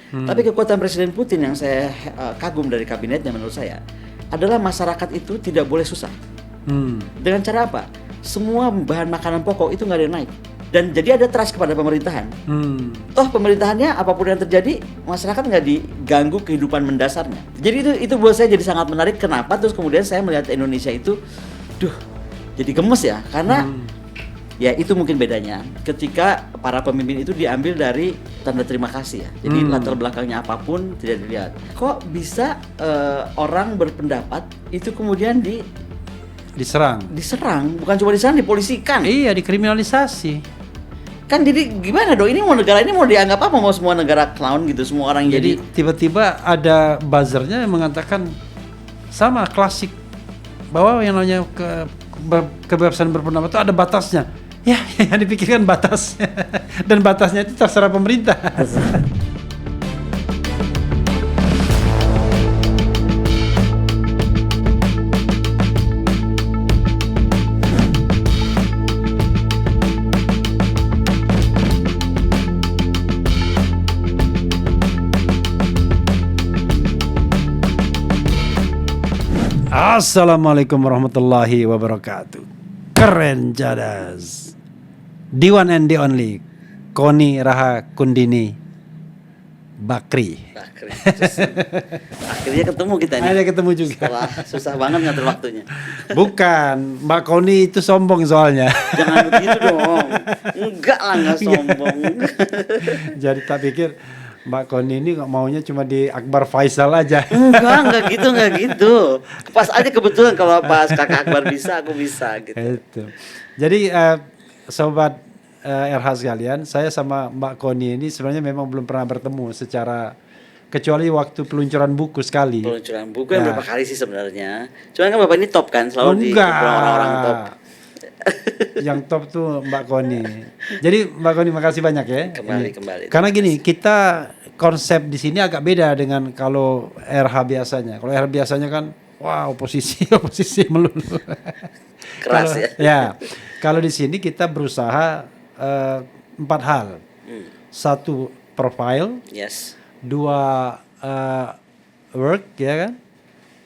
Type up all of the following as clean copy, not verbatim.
Tapi kekuatan Presiden Putin yang saya kagum dari kabinetnya menurut saya adalah masyarakat itu tidak boleh susah. Dengan cara apa? Semua bahan makanan pokok itu nggak ada yang naik. Dan jadi ada trust kepada pemerintahan. Toh pemerintahannya apapun yang terjadi, masyarakat nggak diganggu kehidupan mendasarnya. Jadi itu buat saya jadi sangat menarik. Kenapa? Terus kemudian saya melihat Indonesia itu, jadi gemes ya. Karena ya itu mungkin bedanya. Ketika para pemimpin itu diambil dari tanda terima kasih ya. Jadi latar belakangnya apapun tidak dilihat. Kok bisa orang berpendapat itu kemudian Diserang, bukan cuma diserang, dipolisikan. iya, dikriminalisasi. Kan jadi gimana dong, ini negara ini mau dianggap apa, mau semua negara clown gitu, semua orang Jadi tiba-tiba ada buzzernya yang mengatakan sama klasik bahwa yang namanya kebebasan berpendapat itu ada batasnya. Ya, yang dipikirkan batasnya dan batasnya itu terserah pemerintah. Assalamualaikum warahmatullahi wabarakatuh. Keren jadas. The one and the only Koni Raha Kundini Bakri. Akhirnya ketemu kita nih. Akhirnya ketemu juga. Setelah susah banget ngatur waktunya. Bukan, Mbak Koni itu sombong soalnya. Jangan begitu dong. Enggak lah, enggak sombong. Jadi tak pikir Mbak Koni ini maunya cuma di Akbar Faisal aja. Enggak gitu. Pas aja kebetulan kalau pas Kakak Akbar bisa, aku bisa gitu. Itu. Jadi sobat RH sekalian, saya sama Mbak Koni ini sebenarnya memang belum pernah bertemu secara, kecuali waktu peluncuran buku sekali. Peluncuran buku yang berapa kali sih sebenarnya? Cuman kan Bapak ini top kan, selalu di orang-orang top. Yang top tuh Mbak Koni. Jadi Mbak Koni makasih banyak ya. Kembali. Karena gini, kita konsep di sini agak beda dengan kalau RH biasanya. Kalau RH biasanya kan oposisi melulu. Keras ya. Kalau di sini kita berusaha 4 hal. 1 profile. Yes. 2 work, ya kan?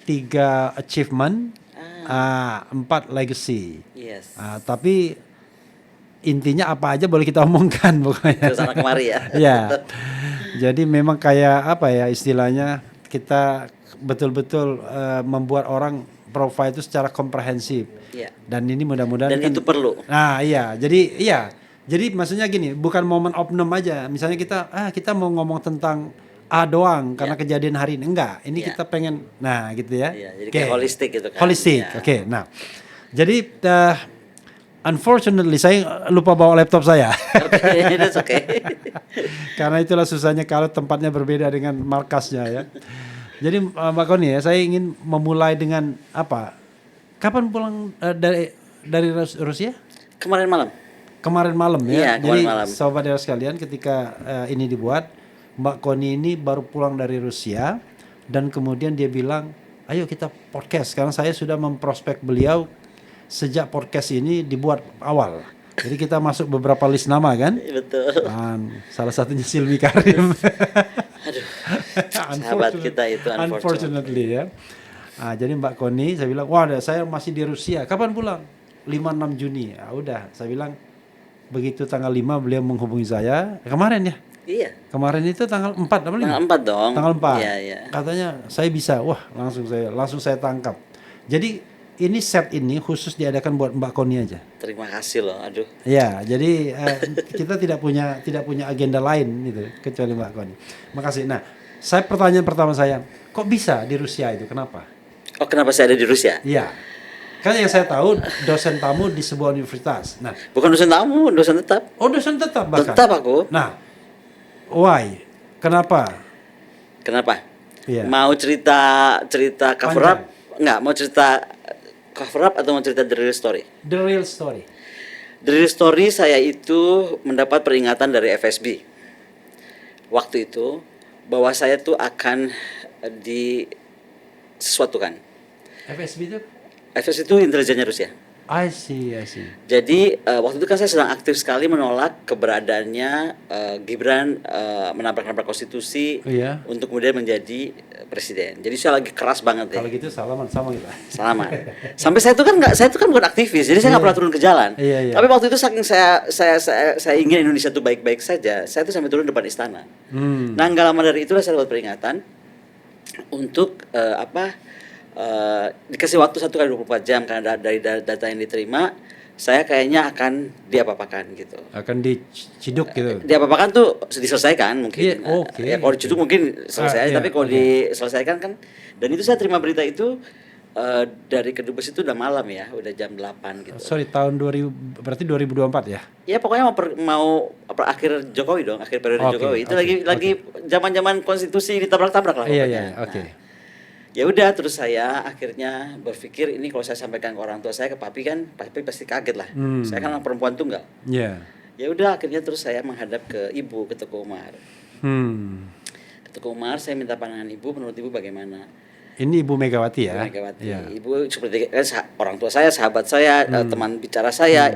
3 achievement. 4 legacy. Yes. Tapi intinya apa aja boleh kita omongkan pokoknya. Terus sana kemari ya. Ya. Jadi memang kayak apa ya istilahnya, kita betul-betul membuat orang profile itu secara komprehensif. Iya. Dan ini mudah-mudahan dan itu perlu. Iya. Jadi maksudnya gini, bukan momen opname aja. Misalnya kita mau ngomong tentang A doang karena kejadian hari ini, enggak. Ini kita pengen gitu ya. Iya, jadi kayak holistik gitu kan. Holistik. Ya. Oke. Nah. Jadi unfortunately saya lupa bawa laptop saya. That's okay. Karena itulah susahnya kalau tempatnya berbeda dengan markasnya ya. Jadi Mbak Koni ya, saya ingin memulai dengan apa? Kapan pulang dari Rusia? Kemarin malam ya. Iya, Jadi malam. sobat dari sekalian, ketika ini dibuat, Mbak Koni ini baru pulang dari Rusia dan kemudian dia bilang, "Ayo kita podcast." Karena saya sudah memprospek beliau sejak podcast ini dibuat awal. Jadi kita masuk beberapa list nama kan? Betul. Dan salah satunya Silmi Karim. Aduh. Sahabat kita itu unfortunately ya. Jadi Mbak Koni, saya bilang, saya masih di Rusia. Kapan pulang? 5-6 Juni. Udah, saya bilang begitu tanggal 5 beliau menghubungi saya. Kemarin ya? Iya. Kemarin itu tanggal 4 apa? Tanggal 4 dong. Tanggal 4. Iya. Katanya saya bisa. Langsung saya tangkap. Jadi ini set ini khusus diadakan buat Mbak Koni aja. Terima kasih loh. Aduh. Ya, jadi kita tidak punya agenda lain gitu kecuali Mbak Koni. Makasih. Nah, pertanyaan pertama saya, kok bisa di Rusia itu? Kenapa? Kenapa saya ada di Rusia? Iya. Kan yang saya tahu dosen tamu di sebuah universitas. Nah, bukan dosen tamu, dosen tetap. Dosen tetap bahkan. Tetap aku. Nah, why? Kenapa? Iya. Mau cerita cover up? Enggak, mau cerita cover up atau mau cerita the real story? The real story. The real story, saya itu mendapat peringatan dari FSB. Waktu itu bahwa saya tuh akan disesuatukan. FSB itu? FSB itu intelijennya Rusia. I see. Jadi waktu itu kan saya sedang aktif sekali menolak keberadaannya Gibran menabrak-nabrak konstitusi Iya. untuk kemudian menjadi presiden. Jadi saya lagi keras banget Kalau ya. gitu salaman sama kita. Salaman. Sampai saya itu kan nggak, saya itu kan bukan aktivis, jadi saya nggak pernah turun ke jalan. Iya. Tapi waktu itu saking saya ingin Indonesia itu baik-baik saja, saya tuh sampai turun depan istana. Nah, nggak lama dari itulah saya dapat peringatan untuk dikasih waktu 1 kali 24 jam karena dari data yang diterima saya kayaknya akan diapa-apakan gitu. Akan diciduk gitu. Diapa-apakan tuh diselesaikan mungkin. Iya, oke. Ya kalau diciduk mungkin selesai, iya, tapi kalau oke. diselesaikan kan. Dan itu saya terima berita itu dari kedubes itu udah malam ya, udah jam 8 gitu. Sorry, tahun 2000 berarti 2024 ya? Ya pokoknya mau akhir Jokowi dong, akhir periode Oke, Jokowi. Itu oke, lagi zaman-zaman konstitusi ditabrak-tabrak lah Iya, pokoknya. oke. Nah, ya udah, terus saya akhirnya berpikir ini kalau saya sampaikan ke orang tua saya, ke papi kan, papi pasti kaget lah. Saya kan perempuan tunggal. Iya. Ya udah, akhirnya terus saya menghadap ke ibu, ke Teguh Umar. Ke Teguh Umar, saya minta pandangan ibu, menurut ibu bagaimana? Ini Ibu Megawati ya? Ibu Megawati. Iya. Ibu seperti kan orang tua saya, sahabat saya, teman bicara saya,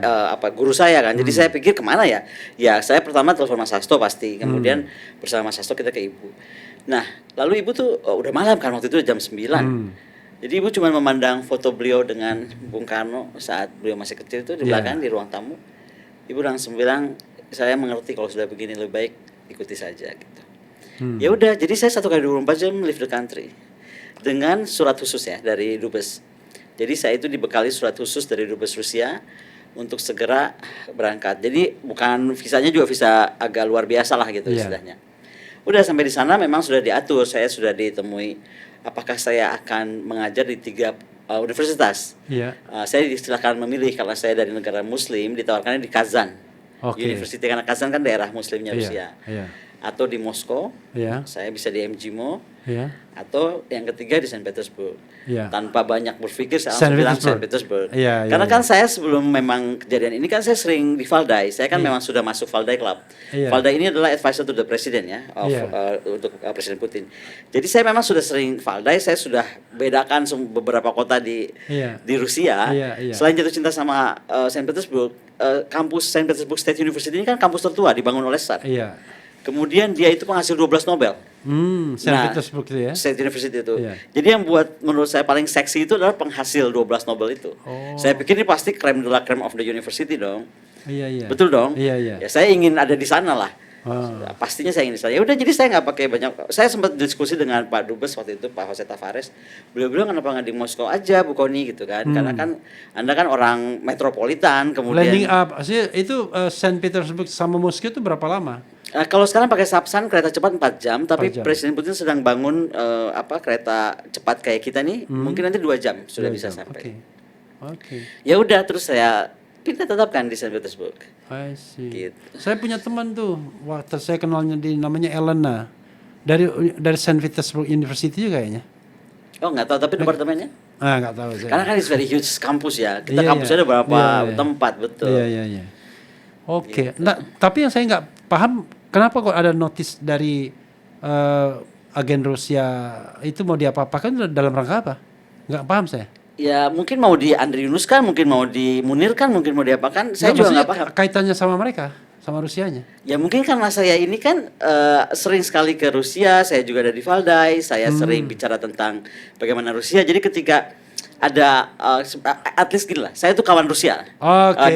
guru saya kan. Jadi saya pikir kemana ya? Ya saya pertama telepon Mas Hasto pasti, kemudian bersama Mas Hasto kita ke ibu. Nah, lalu ibu tuh udah malam kan waktu itu jam 9. Jadi ibu cuma memandang foto beliau dengan Bung Karno saat beliau masih kecil itu di belakang di ruang tamu. Ibu langsung bilang, saya mengerti kalau sudah begini lebih baik ikuti saja gitu. Ya udah, jadi saya 1 kali 24 jam leave the country dengan surat khusus ya dari dubes. Jadi saya itu dibekali surat khusus dari dubes Rusia untuk segera berangkat. Jadi bukan visanya juga visa agak luar biasa lah gitu istilahnya. Udah sampai di sana memang sudah diatur, saya sudah ditemui apakah saya akan mengajar di 3 universitas. Saya disilakan memilih karena saya dari negara Muslim, ditawarkannya di Kazan University karena Kazan kan daerah Muslimnya Rusia. Atau di Moskow, saya bisa di MGIMO, atau yang ketiga di Saint Petersburg. Tanpa banyak berpikir saya langsung bilang Saint Petersburg. Karena kan saya sebelum memang kejadian ini kan saya sering di Valdai. Saya kan memang sudah masuk Valdai Club. Valdai ini adalah advisor to the president ya, untuk Presiden Putin. Jadi saya memang sudah sering Valdai. Saya sudah bedakan beberapa kota di Rusia. Selain jatuh cinta sama Saint Petersburg, kampus Saint Petersburg State University ini kan kampus tertua dibangun oleh Tsar. Kemudian dia itu penghasil 12 Nobel. Saint Petersburg itu ya? State University itu. Jadi yang buat menurut saya paling seksi itu adalah penghasil 12 Nobel itu. Saya pikir ini pasti creme de la creme of the university dong. Betul dong? Ya saya ingin ada di sana lah. Pastinya saya ingin di sana. Ya udah, jadi saya nggak pakai banyak. Saya sempat diskusi dengan Pak Dubes waktu itu, Pak Jose Tavares. Beliau bilang kenapa nggak di Moskow aja, Bu Koni gitu kan? Karena kan Anda kan orang metropolitan. Kemudian landing up sih itu Saint Petersburg sama Moskow itu berapa lama? Kalau sekarang pakai Sapsan kereta cepat 4 jam, tapi Presiden Putin sedang bangun kereta cepat kayak kita nih, mungkin nanti 2 jam sudah bisa sampai. Ya udah, terus kita tetapkan di Saint Petersburg. I see. Gitu. Saya punya teman tuh, waktu saya kenalnya namanya Elena dari Saint Petersburg University juga kayaknya. Oh nggak tahu, tapi departemennya? Nggak tahu saya. Karena kan it's very huge kampus ya. Kita kampusnya ada berapa tempat, betul. Iya. Oke. Nah, tapi yang saya nggak paham kenapa kok ada notis dari agen Rusia itu mau diapa-apakan dalam rangka apa? Nggak paham saya. Ya mungkin mau di Andriy Yunus kan, mungkin mau di Munir kan, mungkin mau diapakan. Saya juga nggak paham. Kaitannya sama mereka, sama Rusianya. Ya mungkin karena saya ini kan sering sekali ke Rusia, saya juga ada di Valdai, saya sering bicara tentang bagaimana Rusia. Jadi ketika ada at least gini lah, saya itu kawan Rusia.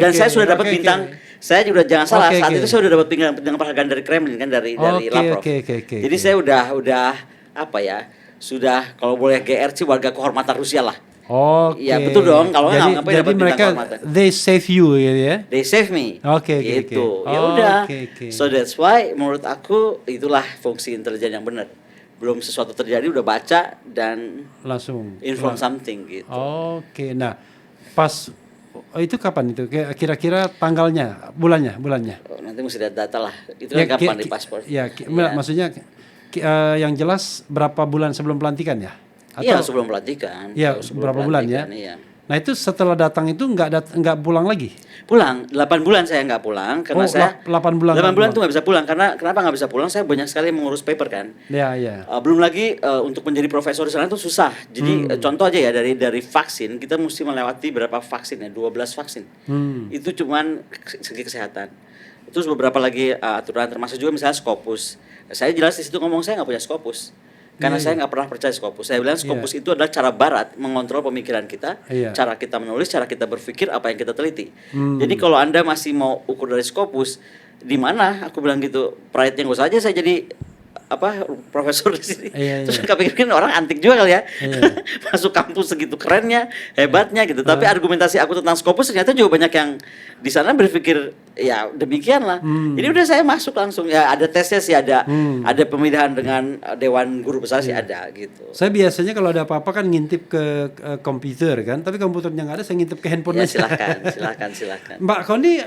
Dan saya sudah dapat bintang. Saya juga jangan salah, saat itu saya udah dapat bintang penghargaan dari Kremlin kan, dari Lavrov. Jadi saya udah sudah kalau boleh GR sih warga kehormatan Rusia lah. Ya betul dong, kalau nggak ngapain dapat bintang kehormatan. They save you gitu ya. They save me. Gitu. Ya udah. So that's why menurut aku itulah fungsi intelijen yang benar. Belum sesuatu terjadi udah baca dan langsung inform something gitu. Nah, pas itu kapan itu? Kira-kira tanggalnya, bulannya? Nanti mesti lihat data lah. Itu kan kapan di paspor? Maksudnya yang jelas berapa bulan sebelum pelantikan ya? Iya, sebelum pelantikan. Iya, berapa bulan ya? Iya. Nah itu setelah datang itu nggak pulang lagi? Pulang, 8 bulan saya nggak pulang karena saya 8 bulan. 8 bulan tuh nggak bisa pulang karena kenapa nggak bisa pulang? Saya banyak sekali mengurus paper kan. Ya, ya. Belum lagi untuk menjadi profesor di sana itu susah. Jadi contoh aja ya dari vaksin kita mesti melewati berapa vaksin ya? 12 vaksin. Itu cuman segi kesehatan. Terus beberapa lagi aturan termasuk juga misalnya Scopus. Saya jelas di situ ngomong saya nggak punya Scopus. Karena saya nggak pernah percaya Scopus. Saya bilang Scopus itu adalah cara Barat mengontrol pemikiran kita, cara kita menulis, cara kita berpikir, apa yang kita teliti. Jadi kalau Anda masih mau ukur dari Scopus, di mana? Aku bilang gitu, pride-nya nggak usah aja saya jadi profesor di sini. Terus kepikiran orang antik juga kali ya. Masuk kampus segitu kerennya, hebatnya gitu. Tapi argumentasi aku tentang Scopus ternyata juga banyak yang di sana berpikir ya demikian lah. Jadi udah saya masuk langsung. Ya ada tesnya sih, ada pemilihan dengan Dewan Guru Besar sih ada gitu. Saya biasanya kalau ada apa-apa kan ngintip ke komputer kan, tapi komputernya nggak ada, saya ngintip ke handphone. Ya silakan. Mbak Koni,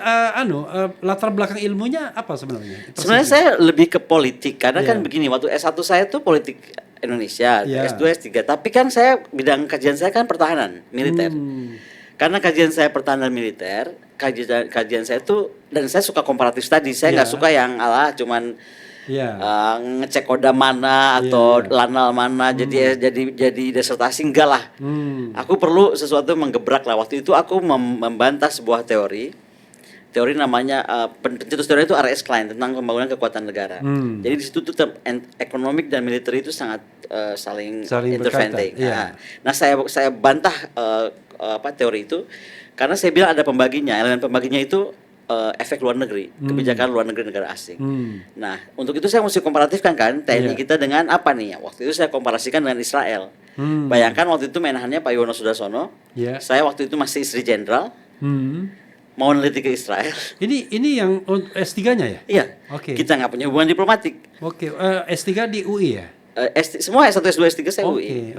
latar belakang ilmunya apa sebenarnya? Sebenarnya saya lebih ke politik karena kan begini, waktu S1 saya tuh politik Indonesia, S2, S3. Tapi kan saya bidang kajian saya kan pertahanan militer. Karena kajian saya pertahanan militer, kajian saya tuh, dan saya suka komparatif tadi. Saya nggak suka yang cuman ngecek koda mana atau lanal mana jadi disertasi, enggak lah. Aku perlu sesuatu yang menggebrak lah. Waktu itu aku membantah sebuah teori namanya pencetus teori itu R.S. Klein tentang pembangunan kekuatan negara. Jadi di situ tuh ekonomik dan militer itu sangat saling interventing. Nah saya bantah teori itu karena saya bilang ada pembaginya. Elemen pembaginya itu efek luar negeri, kebijakan luar negeri negara asing. Nah untuk itu saya mesti komparatifkan kan TNI kita dengan apa nih? Waktu itu saya komparasikan dengan Israel. Bayangkan waktu itu menahannya Pak Yono Sudarsono. Saya waktu itu masih istri jenderal. Mau neliti ke Israel. Ini yang S3-nya ya? Iya. Kita nggak punya hubungan diplomatik. S3 di UI ya? Semua S1, S2, S3 saya UI.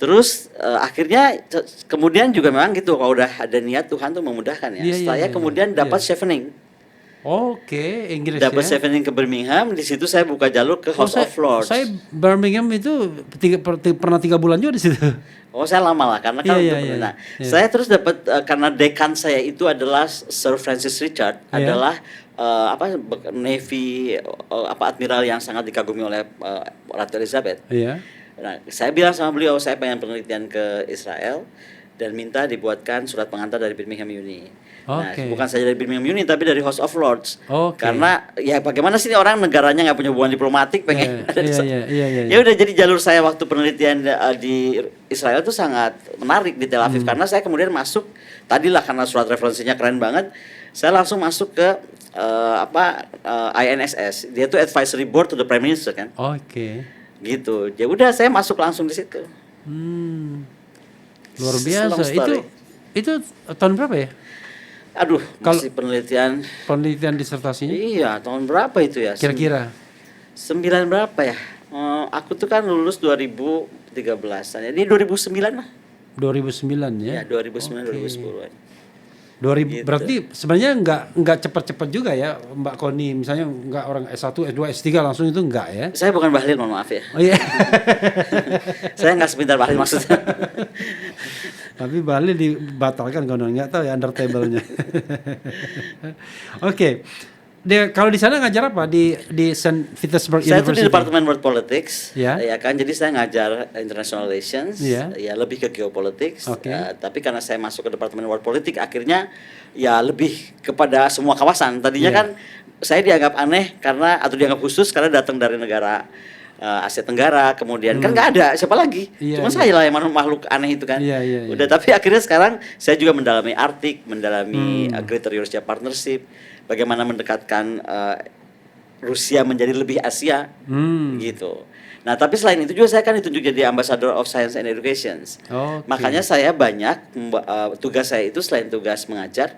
Terus akhirnya kemudian juga memang gitu, kalau udah ada niat Tuhan tuh memudahkan ya. Saya kemudian dapat chevening. Inggris dapat chevening ke Birmingham, di situ saya buka jalur ke House of Lords. Saya Birmingham itu pernah 3 bulan juga di situ. Saya lama lah karena saya terus dapat karena dekan saya itu adalah Sir Francis Richard, adalah Navy admiral yang sangat dikagumi oleh Ratu Elizabeth. Nah, saya bilang sama beliau saya pengen penelitian ke Israel dan minta dibuatkan surat pengantar dari Birmingham Uni. Nah, bukan saja dari Birmingham Uni tapi dari House of Lords. Karena ya bagaimana sih orang negaranya nggak punya hubungan diplomatik pengen ya udah, jadi jalur saya waktu penelitian di Israel itu sangat menarik di Tel Aviv karena saya kemudian masuk tadilah karena surat referensinya keren banget, saya langsung masuk ke INSS. Dia tuh Advisory Board to the Prime Minister kan. Gitu. Ya udah saya masuk langsung di situ. Luar biasa. Itu tahun berapa ya? Aduh, masih penelitian disertasinya? Iya, tahun berapa itu ya? Kira-kira 9 berapa ya? Aku tuh kan lulus 2013-an. Jadi 2009 lah. 2009 ya? Ya, 2009 2010. Gitu. Berarti sebenarnya nggak cepat-cepat juga ya Mbak Koni, misalnya nggak orang S1, S2, S3 langsung itu nggak ya? Saya bukan Bahlil, mohon maaf ya. Saya nggak sepintar Bahlil maksudnya. Tapi Bahlil dibatalkan konon, nggak tahu ya under table-nya. Kalau di sana ngajar apa di St. Petersburg University? Saya tuh di Departemen World Politics, ya kan. Jadi saya ngajar International Relations, ya lebih ke geopolitics. Tapi karena saya masuk ke Departemen World Politics, akhirnya ya lebih kepada semua kawasan. Tadinya kan saya dianggap aneh atau dianggap khusus karena datang dari negara Asia Tenggara, kemudian kan nggak ada siapa lagi, cuma saya lah yang makhluk aneh itu kan. Udah, tapi akhirnya sekarang saya juga mendalami Arktik, mendalami Greater Eurasia Partnership, bagaimana mendekatkan Rusia menjadi lebih Asia, gitu. Nah, tapi selain itu juga saya kan ditunjuk jadi Ambassador of Science and Education. Makanya saya banyak tugas saya itu selain tugas mengajar,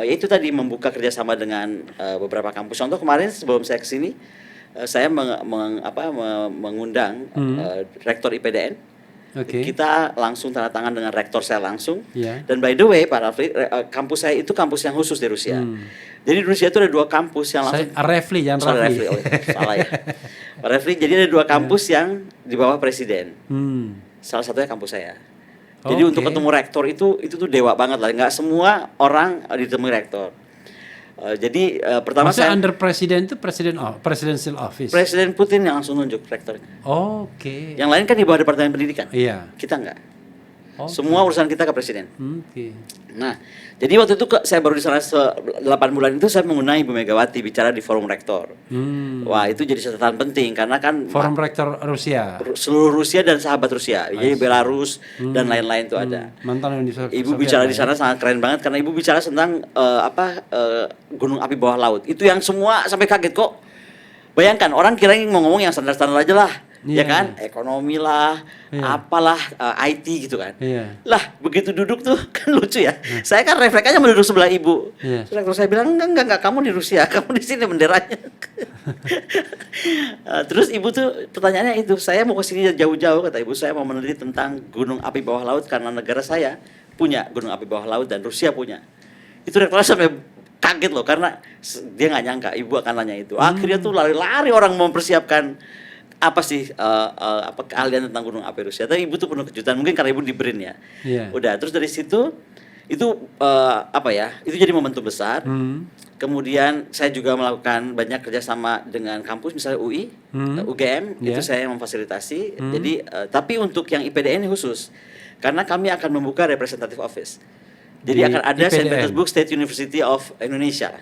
yaitu tadi membuka kerjasama dengan beberapa kampus. Contoh kemarin sebelum saya kesini, saya mengundang rektor IPDN. Kita langsung tanda tangan dengan rektor saya langsung. Dan by the way, Pak Rafli, kampus saya itu kampus yang khusus di Rusia. Jadi di Rusia itu ada 2 kampus yang langsung. Refli, jangan Rafli. Salah ya. Pak Rafli, jadi ada 2 kampus yang di bawah presiden. Salah satunya kampus saya. Jadi untuk ketemu rektor itu tuh dewa banget lah. Nggak semua orang ditemui rektor. Jadi pertama Maksudnya saya under presiden itu presidential office. Presiden Putin yang langsung nunjuk rektornya. Oke. Yang lain kan di bawah Departemen Pendidikan. Iya. Kita nggak. Okay. Semua urusan kita ke presiden. Oke. Nah, jadi waktu itu saya baru di sana 8 bulan itu saya mengundang Ibu Megawati bicara di forum rektor. Wah, itu jadi catatan penting karena kan Forum rektor Rusia. seluruh Rusia dan sahabat Rusia, jadi Belarus dan lain-lain itu ada. Mantan Uni Soviet. Ibu bicara di sana sangat keren banget karena Ibu bicara tentang gunung api bawah laut. Itu yang semua sampai kaget kok. Bayangkan orang kira mau ngomong yang standar-standar aja lah. Ya kan, ekonomi lah, apalah, IT gitu kan. Lah, begitu duduk tuh kan lucu ya. Saya kan refleks aja menduduk sebelah ibu. Terus saya bilang enggak, kamu di Rusia, kamu di sini benderanya. Terus ibu tuh pertanyaannya itu, saya mau ke sini jauh-jauh kata ibu, saya mau meneliti tentang gunung api bawah laut karena negara saya punya gunung api bawah laut dan Rusia punya. Itu rektornya sampai kaget loh karena dia nggak nyangka ibu akan nanya itu. Akhirnya tuh lari-lari orang mempersiapkan apa sih apa keahlian tentang gunung api Rusia. Tapi ibu tuh penuh kejutan mungkin karena ibu di BRIN ya. Udah terus dari situ itu itu jadi momentum besar. Kemudian saya juga melakukan banyak kerjasama dengan kampus misalnya UI, UGM itu saya memfasilitasi. Jadi tapi untuk yang IPDN ini khusus karena kami akan membuka representative office. Jadi akan ada St. Petersburg State University of Indonesia.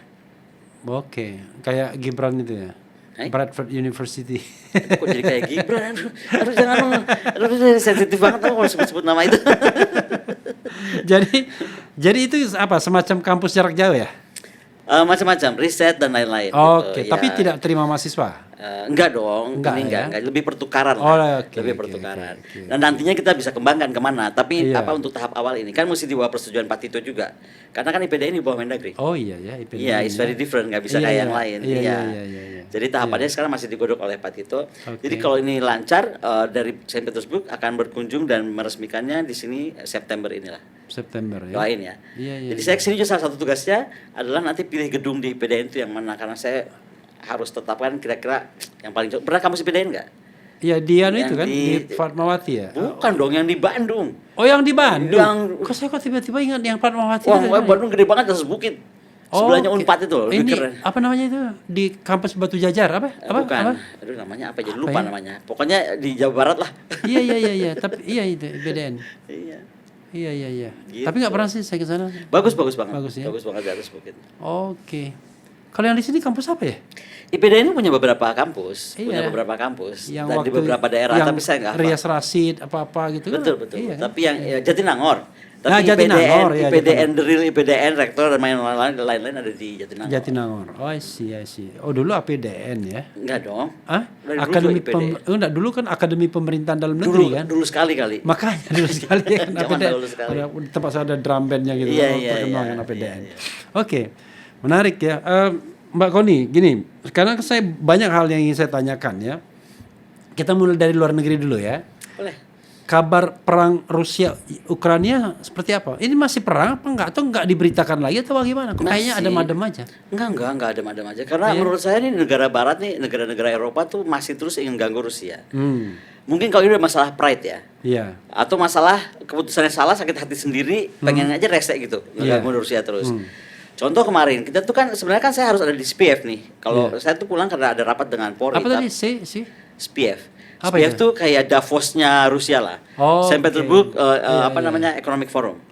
Oke, kayak Gibran itu ya. Bradford University. Kok jadi kayak Gibran? Aduh jangan, sensitif banget kalau sebut-sebut nama itu. jadi itu apa? Semacam kampus jarak jauh ya? Macam-macam, riset dan lain-lain. Oke, tapi tidak terima mahasiswa? Enggak dong, enggak, lebih pertukaran lebih pertukaran. Okay. Dan nantinya kita bisa kembangkan kemana, tapi untuk tahap awal ini kan mesti di bawah persetujuan Pak Tito juga, karena kan IPDN di bawah Mendagri. Oh iya ya, IPDN. Iya, it's very different, nggak bisa kayak yang lain. Iya. Jadi tahapannya sekarang masih digodok oleh Pak Tito. Jadi kalau ini lancar dari Saint Petersburg akan berkunjung dan meresmikannya di sini September inilah. September ya. Doain ya. Jadi saya kesini juga salah satu tugasnya adalah nanti pilih gedung di IPDN itu yang mana, karena saya harus tetapkan kira-kira yang paling cocok. Pernah kamu IPDN nggak? Iya di itu kan di Fatmawati ya. Bukan dong, yang di Bandung. Oh yang di Bandung. Kok saya tiba-tiba ingat yang Fatmawati? Wah, Bandung gede banget atas bukit. Sebelahnya Unpad itu lebih ini keren. Apa namanya itu di kampus Batu Jajar apa? Bukan. Aduh namanya apa? Jadi lupa namanya. Pokoknya di Jawa Barat lah. Iya. Tapi itu IPDN. Iya. Gitu. Tapi nggak pernah sih saya ke sana. Bagus banget. Bagus ya. Bagus banget di atas bukit. Oke. Kalau yang di sini kampus apa ya? IPDN ini punya beberapa kampus, yang dan di beberapa daerah, tapi saya nggak hafal. Rias Rasid apa gitu. Betul. Iya, tapi yang Jatinangor. Tapi Jatinangor, IPDN Drill, IPDN Rektor dan lain-lain ada di Jatinangor. Oh, I see. Oh, dulu APDN ya? Enggak dong. Akademi dulu kan Akademi Pemerintahan Dalam Negeri kan? Dulu sekali. Makanya dulu sekali kan APDN. Dulu sekali. Tempat saya ada drum bandnya gitu. Terkenal kan APDN. Iya. Oke. Menarik ya. Mbak Koni, gini, sekarang saya banyak hal yang ingin saya tanyakan ya. Kita mulai dari luar negeri dulu ya. Boleh. Kabar perang Rusia Ukraina seperti apa? Ini masih perang apa enggak? Atau enggak diberitakan lagi atau bagaimana? Kayaknya adem-adem aja. Enggak adem-adem aja. Karena menurut saya ini negara barat nih, negara-negara Eropa tuh masih terus ingin ganggu Rusia. Mungkin kalau ini udah masalah pride ya. Iya. Atau masalah keputusannya salah, sakit hati sendiri, pengen aja rese gitu, ngeganggu Rusia terus. Contoh kemarin kita tuh kan sebenarnya kan saya harus ada di SPF nih. Kalau saya tuh pulang karena ada rapat dengan Polri. Apa tadi SPF. SPF tuh kayak Davosnya Rusia lah. Saint Petersburg namanya Economic Forum.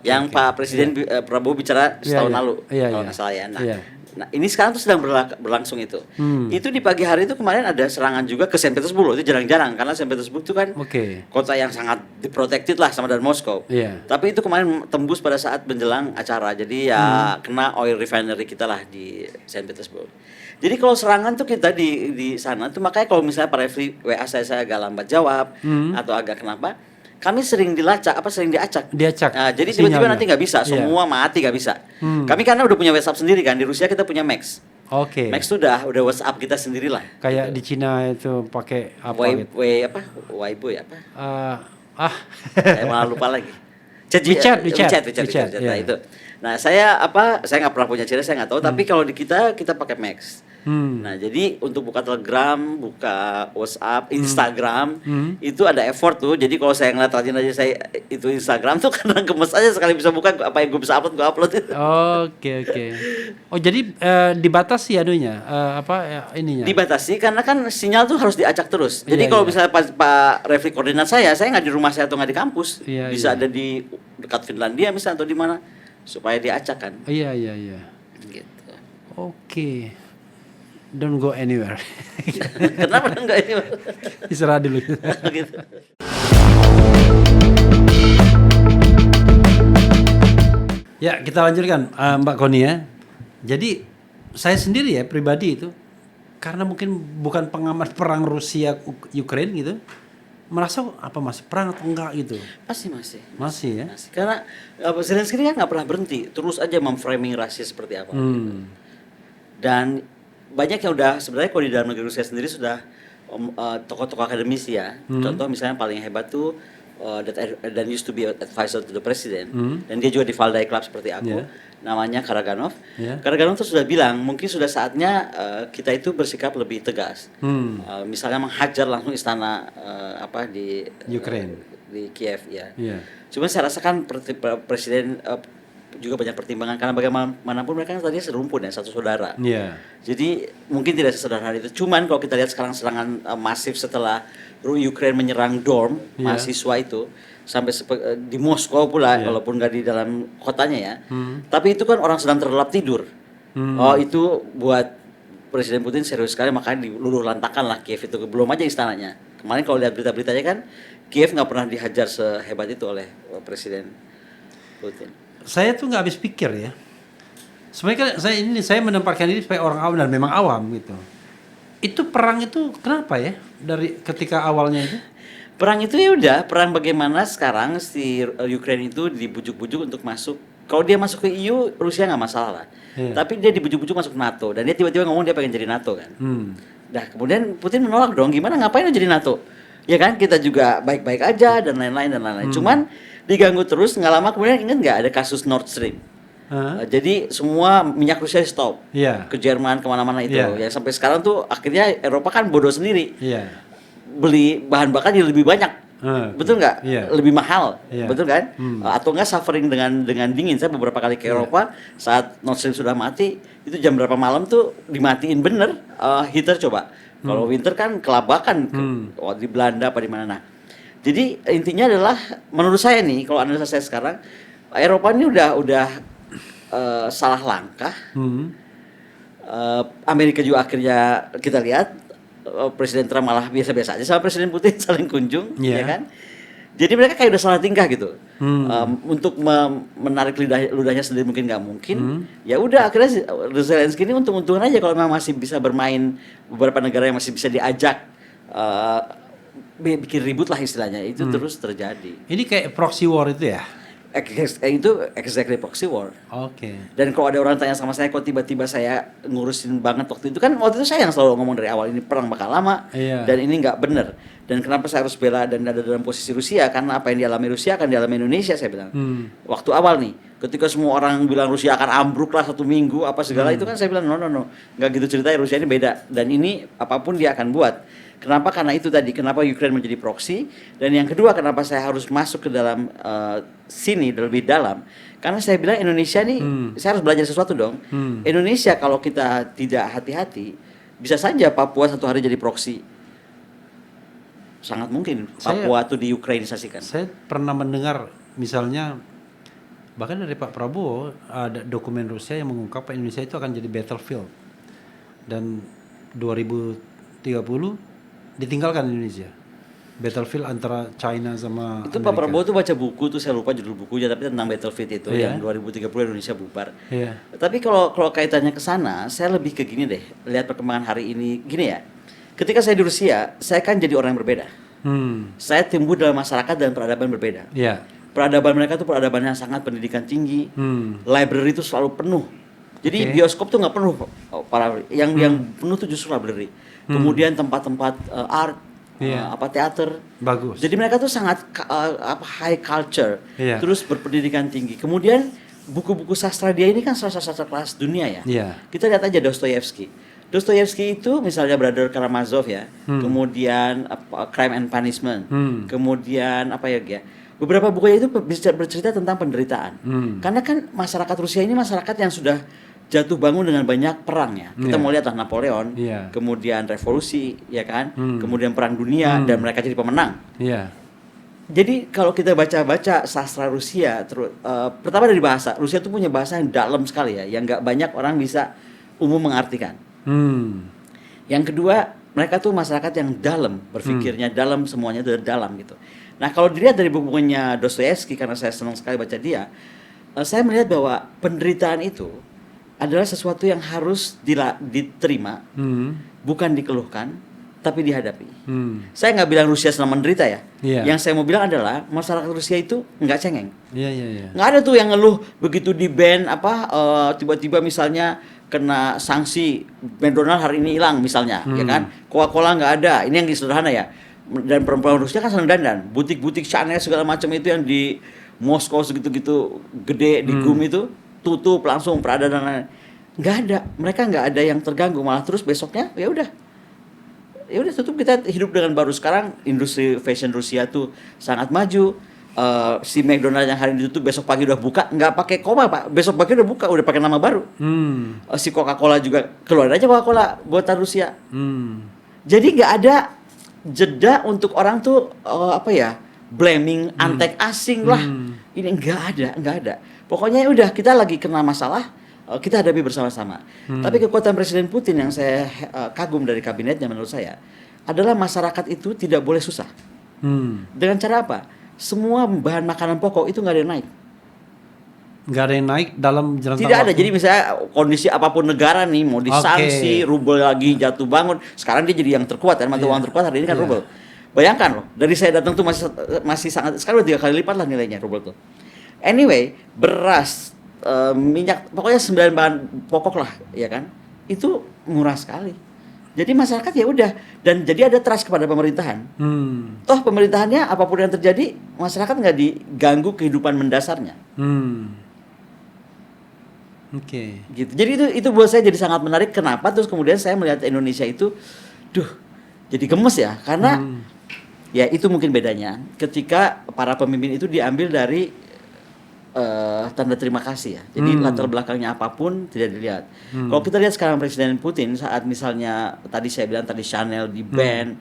Yang Pak Presiden Prabowo bicara setahun lalu kalau nggak salah ya. Nah ini sekarang tuh sedang berlangsung itu. Itu di pagi hari itu kemarin ada serangan juga ke Saint Petersburg. Itu jarang-jarang karena Saint Petersburg itu kan kota yang sangat diprotected lah sama dari Moskow. Tapi itu kemarin tembus pada saat menjelang acara. Jadi ya kena oil refinery kita lah di Saint Petersburg. Jadi kalau serangan tuh kita di sana tuh, makanya kalau misalnya Pak Refli WA saya agak lambat jawab atau agak kenapa, kami sering diacak. Nah, jadi tiba-tiba nanti nggak bisa, semua mati nggak bisa. Kami karena udah punya WhatsApp sendiri kan, di Rusia kita punya Max. Max tuh udah WhatsApp kita sendiri lah. Kayak di Cina itu pakai apa? Weibo ya apa? Saya malah lupa lagi. WeChat. Nah itu. Nah saya nggak pernah punya Cina, saya nggak tahu. Tapi kalau di kita pakai Max. Nah, jadi untuk buka Telegram, buka WhatsApp, Instagram, itu ada effort tuh. Jadi kalau saya ngeliat rajin aja saya itu Instagram tuh karena gemes aja sekali bisa buka, apa yang gue bisa upload, gue upload. Oke. Oh, jadi dibatasi anunya, ininya? Dibatasi karena kan sinyal tuh harus diacak terus. Jadi Iya, kalau iya. misalnya Pak Refli koordinat saya nggak di rumah saya atau nggak di kampus, Iya, bisa iya. ada di dekat Finlandia misalnya atau di mana, supaya diacak kan. Iya. Gitu. Oke. Don't go anywhere. Kenapa enggak ini? Istirahat dulu. Gitu. Ya, kita lanjutkan Mbak Koni ya. Jadi saya sendiri ya pribadi itu karena mungkin bukan pengamat perang Rusia Ukraine gitu, merasa apa masih perang atau enggak gitu. Masih. Masih ya. Masih. Karena Zelensky kan nggak pernah berhenti, terus aja memframing Rusia seperti apa. Dan banyak yang udah sebenarnya kalau di dalam negeri Rusia sendiri sudah tokoh-tokoh akademisi ya. Contoh misalnya paling hebat tuh that used to be advisor to the president, dan dia juga di Valdai Club seperti aku, namanya Karaganov. Karaganov tuh sudah bilang mungkin sudah saatnya kita itu bersikap lebih tegas. Misalnya menghajar langsung istana di Ukraine, di Kiev ya. Cuma Cuman saya rasakan presiden juga banyak pertimbangan karena bagaimanapun mereka kan tadinya serumpun ya, satu saudara. Jadi mungkin tidak sesederhana itu. Cuman kalau kita lihat sekarang serangan masif setelah Ukraine menyerang dorm mahasiswa itu sampai di Moskow pula, walaupun nggak di dalam kotanya ya. Tapi itu kan orang sedang terlelap tidur. Oh, itu buat Presiden Putin serius sekali, makanya diluluh lantakan lah Kiev itu. Belum aja istananya. Kemarin kalau lihat berita-beritanya kan Kiev nggak pernah dihajar sehebat itu oleh Presiden Putin. saya tuh nggak habis pikir ya. Sebenarnya kan saya menempatkan diri sebagai orang awam dan memang awam gitu. Itu perang itu kenapa ya dari ketika awalnya itu? Perang itu ya udah, perang bagaimana sekarang si Ukraine itu dibujuk-bujuk untuk masuk. Kalau dia masuk ke EU, Rusia nggak masalah lah. Tapi dia dibujuk-bujuk masuk NATO dan dia tiba-tiba ngomong dia pengen jadi NATO kan. Nah kemudian Putin menolak dong, gimana ngapain lo jadi NATO? Ya kan kita juga baik-baik aja dan lain-lain. Cuman diganggu terus, nggak lama kemudian ingat nggak ada kasus Nord Stream. Jadi semua minyak Rusia stop ke Jerman kemana-mana itu. Ya sampai sekarang tuh akhirnya Eropa kan bodoh sendiri. Beli bahan bakar jadi lebih banyak, betul nggak? Lebih mahal, betul kan? Atau nggak suffering dengan dingin. Saya beberapa kali ke Eropa saat Nord Stream sudah mati, itu jam berapa malam tuh dimatiin bener heater coba. Kalau winter kan kelabakan di Belanda apa di mana. Nah, jadi intinya adalah menurut saya nih, kalau analisa saya sekarang, Eropa ini udah salah langkah. Amerika juga akhirnya kita lihat Presiden Trump malah biasa-biasa aja sama Presiden Putin saling kunjung, ya kan? Jadi mereka kayak udah salah tingkah gitu. Untuk menarik ludahnya sendiri mungkin nggak mungkin. Ya udah akhirnya Zelensky ini untung-untungan aja kalau memang masih bisa bermain beberapa negara yang masih bisa diajak bikin ribut lah istilahnya, itu terus terjadi. Ini kayak proxy war itu ya? Itu exactly proxy war. Dan kalau ada orang tanya sama saya kok tiba-tiba saya ngurusin banget waktu itu saya yang selalu ngomong dari awal ini perang bakal lama dan ini nggak bener. Dan kenapa saya harus bela dan ada dalam posisi Rusia, karena apa yang dialami Rusia akan dialami Indonesia, saya bilang. Waktu awal nih, ketika semua orang bilang Rusia akan ambruk lah 1 minggu apa segala itu kan saya bilang no, nggak gitu ceritanya. Rusia ini beda dan ini apapun dia akan buat. Kenapa? Karena itu tadi, kenapa Ukraine menjadi proxy, dan yang kedua kenapa saya harus masuk ke dalam sini lebih dalam, karena saya bilang Indonesia nih, saya harus belajar sesuatu dong. Indonesia kalau kita tidak hati-hati, bisa saja Papua satu hari jadi proxy. Sangat mungkin Papua itu diukrainisasikan. Saya pernah mendengar misalnya, bahkan dari Pak Prabowo, ada dokumen Rusia yang mengungkapkan Indonesia itu akan jadi battlefield. Dan 2030 ditinggalkan Indonesia, battlefield antara China sama itu Amerika. Pak Prabowo tuh baca buku tuh, saya lupa judul bukunya, tapi tentang battlefield itu yang 2030 Indonesia bubar. Tapi kalau kaitannya ke sana, saya lebih ke gini deh, lihat perkembangan hari ini gini ya. Ketika saya di Rusia, saya kan jadi orang yang berbeda. Saya tumbuh dalam masyarakat dan peradaban berbeda. Peradaban mereka tuh peradaban yang sangat pendidikan tinggi. Library itu selalu penuh. Jadi bioskop tuh nggak penuh, yang penuh tuh justru library. Kemudian tempat-tempat art, teater. Bagus. Jadi mereka tuh sangat high culture, terus berpendidikan tinggi. Kemudian buku-buku sastra dia ini kan sastra kelas dunia ya. Kita lihat aja Dostoyevsky. Dostoyevsky itu misalnya Brother Karamazov ya, kemudian Crime and Punishment, kemudian apa ya, beberapa bukunya itu bercerita tentang penderitaan. Karena kan masyarakat Rusia ini masyarakat yang sudah jatuh bangun dengan banyak perang ya. Kita mau lihat lah Napoleon, kemudian revolusi, ya kan, kemudian perang dunia dan mereka jadi pemenang. Jadi kalau kita baca-baca sastra Rusia, pertama dari bahasa, Rusia itu punya bahasa yang dalam sekali ya, yang nggak banyak orang bisa umum mengartikan. Yang kedua, mereka tuh masyarakat yang dalam, berpikirnya dalam, semuanya itu dalam gitu. Nah kalau dilihat dari bukunya Dostoyevsky, karena saya senang sekali baca dia, saya melihat bahwa penderitaan itu adalah sesuatu yang harus diterima, bukan dikeluhkan, tapi dihadapi. Saya nggak bilang Rusia sedang menderita ya. Yang saya mau bilang adalah masyarakat Rusia itu nggak cengeng. Nggak ada tuh yang ngeluh begitu di ban tiba-tiba misalnya kena sanksi McDonald hari ini hilang misalnya, ya kan? Coca-Cola nggak ada. Ini yang sederhana ya. Dan perempuan Rusia kan senang dandan. Butik-butik Chanel segala macam itu yang di Moskow segitu-gitu gede di GUM itu tutup langsung Prada dan lain-lain. Nggak ada. Mereka nggak ada yang terganggu, malah terus besoknya ya udah tutup, kita hidup dengan baru. Sekarang industri fashion Rusia tuh sangat maju. Si McDonald yang hari ini ditutup besok pagi udah buka, nggak pakai koma Pak, besok pagi udah buka, udah pakai nama baru. Si Coca-Cola juga keluar aja Coca-Cola buatan Rusia. Jadi nggak ada jeda untuk orang tuh blaming antek asing lah. Ini nggak ada. Pokoknya udah, kita lagi kena masalah, kita hadapi bersama-sama. Tapi kekuatan Presiden Putin yang saya kagum dari kabinetnya menurut saya adalah masyarakat itu tidak boleh susah. Dengan cara apa? Semua bahan makanan pokok itu nggak ada yang naik. Nggak ada yang naik dalam jangka tidak ada. Jadi misalnya kondisi apapun negara nih mau disanksi, rubel lagi jatuh bangun. Sekarang dia jadi yang terkuat kan, mata uang terkuat hari ini kan rubel. Bayangkan loh, dari saya datang tuh masih sangat, sekarang udah 3 kali lipat lah nilainya rubel tuh. Anyway, beras, minyak, pokoknya 9 bahan pokok lah, ya kan? Itu murah sekali. Jadi masyarakat ya udah, dan jadi ada trust kepada pemerintahan. Toh pemerintahannya apapun yang terjadi, masyarakat nggak diganggu kehidupan mendasarnya. Gitu. Jadi itu buat saya jadi sangat menarik. Kenapa? Terus kemudian saya melihat Indonesia itu, jadi gemes ya, karena ya itu mungkin bedanya. Ketika para pemimpin itu diambil dari tanda terima kasih ya. Jadi latar belakangnya apapun tidak dilihat. Kalau kita lihat sekarang Presiden Putin saat misalnya tadi saya bilang Chanel di ban,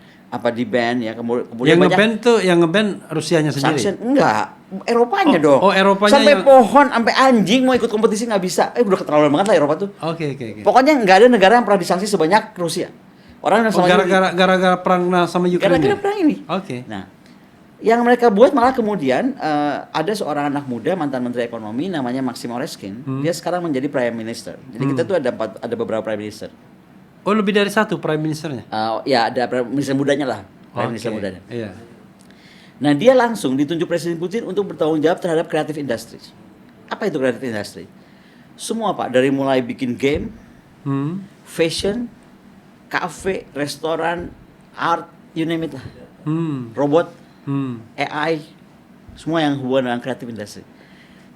ya kemudian yang nge-ban tuh yang nge-ban Rusianya sendiri. Sanction enggak, Eropanya dong. Eropanya sampai pohon, sampai anjing mau ikut kompetisi nggak bisa. Udah keterlaluan banget lah Eropa tuh. Oke. Pokoknya nggak ada negara yang pernah disanksi sebanyak Rusia. Orang gara-gara perang sama Ukraina. Gara-gara perang ini. Nah, yang mereka buat malah kemudian ada seorang anak muda mantan Menteri Ekonomi namanya Maxim Oreskin. Dia sekarang menjadi Prime Minister. Jadi kita tuh ada beberapa Prime Minister. Oh, lebih dari satu Prime Ministernya? Ya ada Prime Minister mudanya lah. Prime Minister mudanya. Iya. Nah dia langsung ditunjuk Presiden Putin untuk bertanggung jawab terhadap creative industries. Apa itu creative industry? Semua Pak, dari mulai bikin game, fashion, cafe, restoran, art, you name it lah. Robot, AI, semua yang hubungan dengan creative industry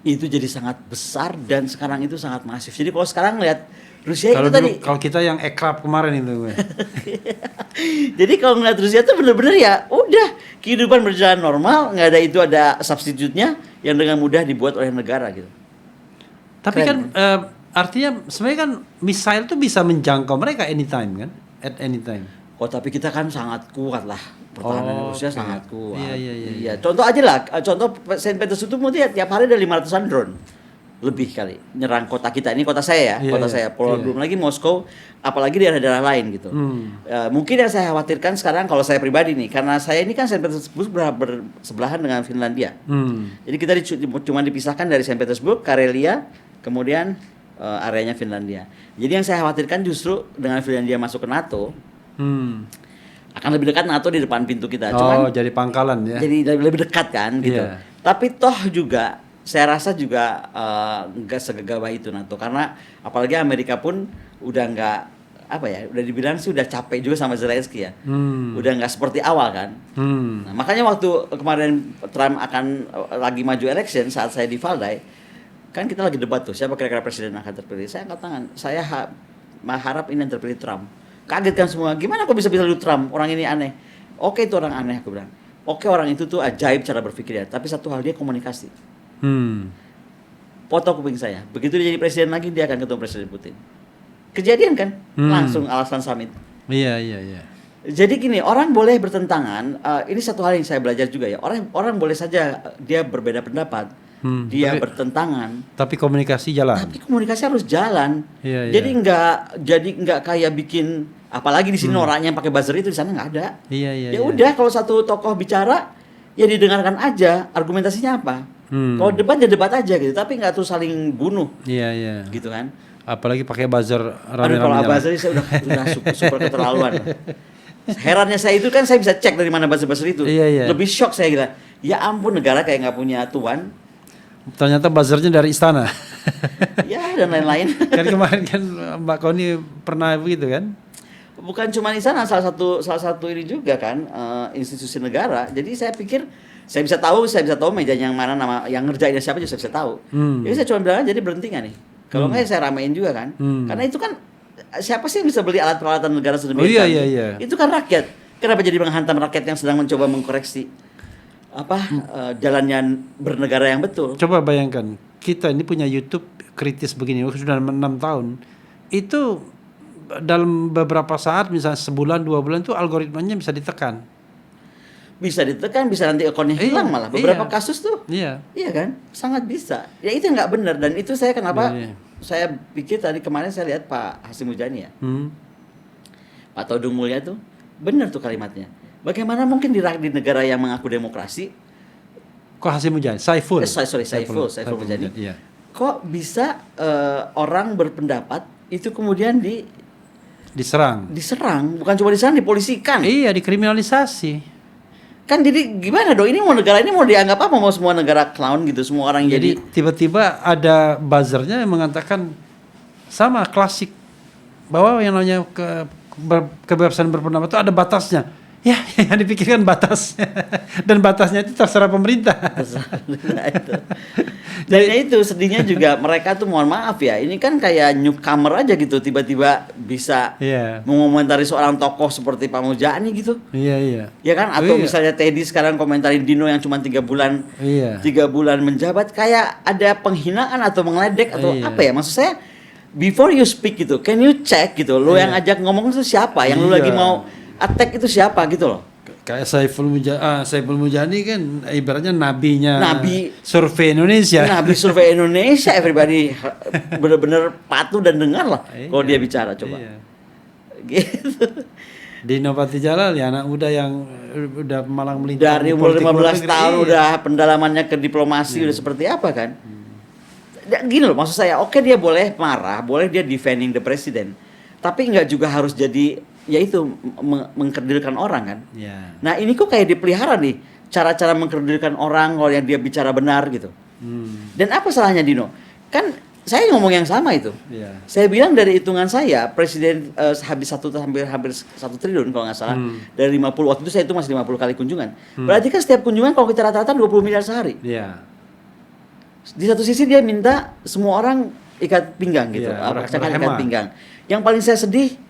itu jadi sangat besar dan sekarang itu sangat masif. Jadi kalau sekarang lihat Rusia itu tadi, kalau kita yang ekrab kemarin itu, jadi kalau ngeliat Rusia itu benar-benar ya udah kehidupan berjalan normal, nggak ada itu ada substitutnya yang dengan mudah dibuat oleh negara gitu. Tapi kan artinya sebenarnya kan misail itu bisa menjangkau mereka anytime kan, at any time. Tapi kita kan sangat kuat lah, pertahanan Rusia sangat kuat. Iya. Contoh aja lah, contoh Saint Petersburg itu tiap hari ada 500-an drone lebih kali nyerang kota kita. Ini kota saya ya, saya. Belum lagi Moskow, apalagi daerah-daerah lain gitu. Mungkin yang saya khawatirkan sekarang kalau saya pribadi nih, karena saya ini kan Saint Petersburg bersebelahan dengan Finlandia. Jadi kita cuma dipisahkan dari Saint Petersburg, Karelia, kemudian areanya Finlandia. Jadi yang saya khawatirkan justru dengan Finlandia masuk ke NATO, akan lebih dekat NATO di depan pintu kita. Jadi pangkalan ya. Jadi lebih dekat kan gitu. Tapi toh juga saya rasa juga nggak segegabah itu NATO, karena apalagi Amerika pun udah nggak udah dibilang sih udah capek juga sama Zelensky ya. Udah nggak seperti awal kan. Nah, makanya waktu kemarin Trump akan lagi maju election, saat saya di Valdai kan kita lagi debat tuh siapa kira-kira presiden akan terpilih. Saya angkat tangan, saya harap ini yang terpilih Trump. Kaget kan semua, gimana kok bisa lu Trump, orang ini aneh. Oke, itu orang aneh, aku bilang. Oke, orang itu tuh ajaib cara berpikirnya, tapi satu hal, dia komunikasi. Foto kuping saya, begitu dia jadi presiden lagi, dia akan ketemu Presiden Putin. Kejadian kan, langsung alasan summit. Iya. Jadi gini, orang boleh bertentangan, ini satu hal yang saya belajar juga ya, orang boleh saja dia berbeda pendapat, dia bertentangan, tapi komunikasi jalan. tapi komunikasi harus jalan. Iya. Jadi nggak kayak bikin, apalagi di sini noraknya pakai buzzer itu, di sana nggak ada. Iya. Ya udah, kalau satu tokoh bicara ya didengarkan aja, argumentasinya apa. Kalau debat ya debat aja gitu, tapi nggak terus saling bunuh. Iya. Gitu kan. Apalagi pakai buzzer Aduh, kalau rame-rame. buzzer saya udah super keterlaluan. Herannya saya itu kan, saya bisa cek dari mana buzzer itu. Iya. Lebih shock saya kira. Ya ampun, negara kayak nggak punya tuan. Ternyata buzzernya dari istana. Ya, dan lain-lain. Kan kemarin kan Mbak Koni pernah begitu kan? Bukan cuma di sana, salah satu ini juga kan, institusi negara. Jadi saya pikir saya bisa tahu mejanya yang mana, nama yang ngerjainnya siapa juga saya bisa tahu. Jadi saya cuma bilang, jadi berhenti nggak nih? Kalau nggak saya ramein juga kan. Karena itu kan, siapa sih yang bisa beli alat peralatan negara sedemikian? Iya. Itu kan rakyat. Kenapa jadi menghantam rakyat yang sedang mencoba mengkoreksi jalannya bernegara yang betul? Coba bayangkan, kita ini punya YouTube kritis begini sudah 6 tahun. Itu dalam beberapa saat, misalnya sebulan 2 bulan itu algoritmanya bisa ditekan. Bisa ditekan, bisa nanti akunnya hilang malah. Beberapa kasus tuh. Iya kan, sangat bisa. Ya itu nggak benar, dan itu saya kenapa saya pikir tadi kemarin saya lihat Pak Hasyim Muzani ya, Pak Todung Mulya tuh benar tuh kalimatnya. Bagaimana mungkin di negara yang mengaku demokrasi, kok Hasyim Muzani? Saiful Muzani. Iya. Kok bisa orang berpendapat itu kemudian diserang, bukan cuma diserang, dipolisikan. Iya, dikriminalisasi. Kan jadi gimana dong, ini negara ini mau dianggap apa, mau semua negara clown gitu, semua orang jadi tiba-tiba ada buzzernya yang mengatakan sama klasik bahwa yang namanya kebebasan berpendapat itu ada batasnya. Ya, yang dipikirkan batasnya. Dan batasnya itu terserah pemerintah. Dan itu sedihnya juga, mereka tuh mohon maaf ya, ini kan kayak newcomer aja gitu, tiba-tiba bisa mengomentari seorang tokoh seperti Pak Muzani gitu. Iya. Ya kan, atau misalnya Teddy sekarang komentarin Dino yang cuma 3 bulan 3 bulan menjabat, kayak ada penghinaan atau mengeledek atau apa ya, maksud saya before you speak gitu, can you check gitu, lo yang ajak ngomong itu siapa, yang lo lagi mau attack itu siapa gitu loh. Kayak Saiful Muzani kan ibaratnya nabi survei Indonesia. Nabi survei Indonesia, everybody benar-benar patuh dan dengar lah kalau dia bicara, coba. Gitu. Dino Patijalal ya, anak muda yang udah malang melintang dari umur 15 tahun udah pendalamannya ke diplomasi udah seperti apa kan. Gini loh, maksud saya, oke dia boleh marah, boleh dia defending the president, tapi nggak juga harus jadi yaitu mengkerdilkan orang kan. Nah ini kok kayak dipelihara nih cara-cara mengkerdilkan orang kalau yang dia bicara benar gitu. Dan apa salahnya Dino? Kan saya ngomong yang sama itu. Saya bilang dari hitungan saya presiden habis hampir 1 triliun kalau nggak salah, dari 50, waktu itu saya itu masih 50 kali kunjungan. Berarti kan setiap kunjungan kalau kita rata-rata 20 miliar sehari. Di satu sisi dia minta semua orang ikat pinggang gitu, ikat pinggang. Yang paling saya sedih,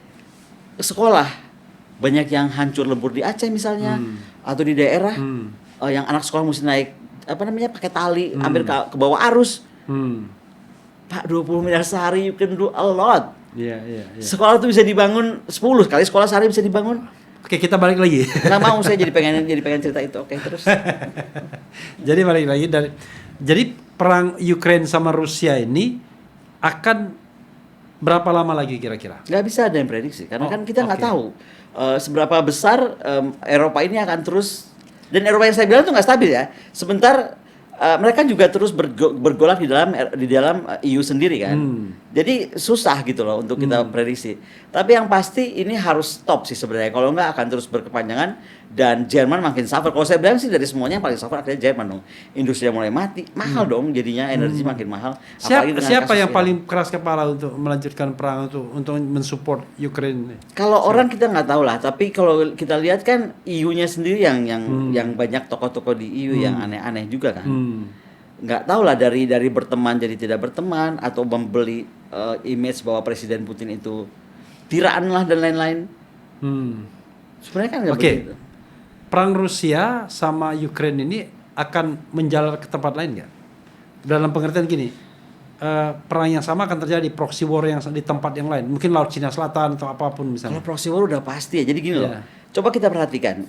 sekolah banyak yang hancur lebur di Aceh misalnya, atau di daerah yang anak sekolah mesti naik pakai tali, hampir ke bawah arus. Pak, 20 miliar sehari, you can do a lot. Sekolah itu bisa dibangun 10 kali sekolah sehari bisa dibangun. Oke, kita balik lagi. Nggak mau, saya jadi pengen cerita itu. Oke, terus. Jadi balik lagi jadi perang Ukraine sama Rusia ini akan berapa lama lagi kira-kira? Nggak bisa ada yang prediksi, karena kan kita nggak tahu seberapa besar Eropa ini akan terus, dan Eropa yang saya bilang itu nggak stabil ya. Sebentar mereka juga terus bergolak di dalam EU sendiri kan. Jadi susah gitu loh untuk kita prediksi. Tapi yang pasti ini harus stop sih sebenarnya. Kalau nggak akan terus berkepanjangan dan Jerman makin suffer. Kalau saya bilang sih dari semuanya yang paling suffer akhirnya Jerman dong. Industri mulai mati, mahal dong jadinya, energi makin mahal. Siapa yang paling keras kepala untuk melanjutkan perang untuk mensupport Ukraine? Kalau orang kita nggak tahu lah, tapi kalau kita lihat kan EU-nya sendiri yang banyak tokoh-tokoh di EU yang aneh-aneh juga kan. Nggak tahu lah, dari berteman jadi tidak berteman, atau membeli image bahwa Presiden Putin itu Tiraan lah dan lain-lain. Sebenarnya kan nggak begitu. Perang Rusia sama Ukraine ini akan menjalar ke tempat lain nggak? Dalam pengertian gini, perang yang sama akan terjadi, proxy war yang di tempat yang lain, mungkin Laut Cina Selatan atau apapun misalnya. Kalau proxy war udah pasti ya. Jadi gini loh. Coba kita perhatikan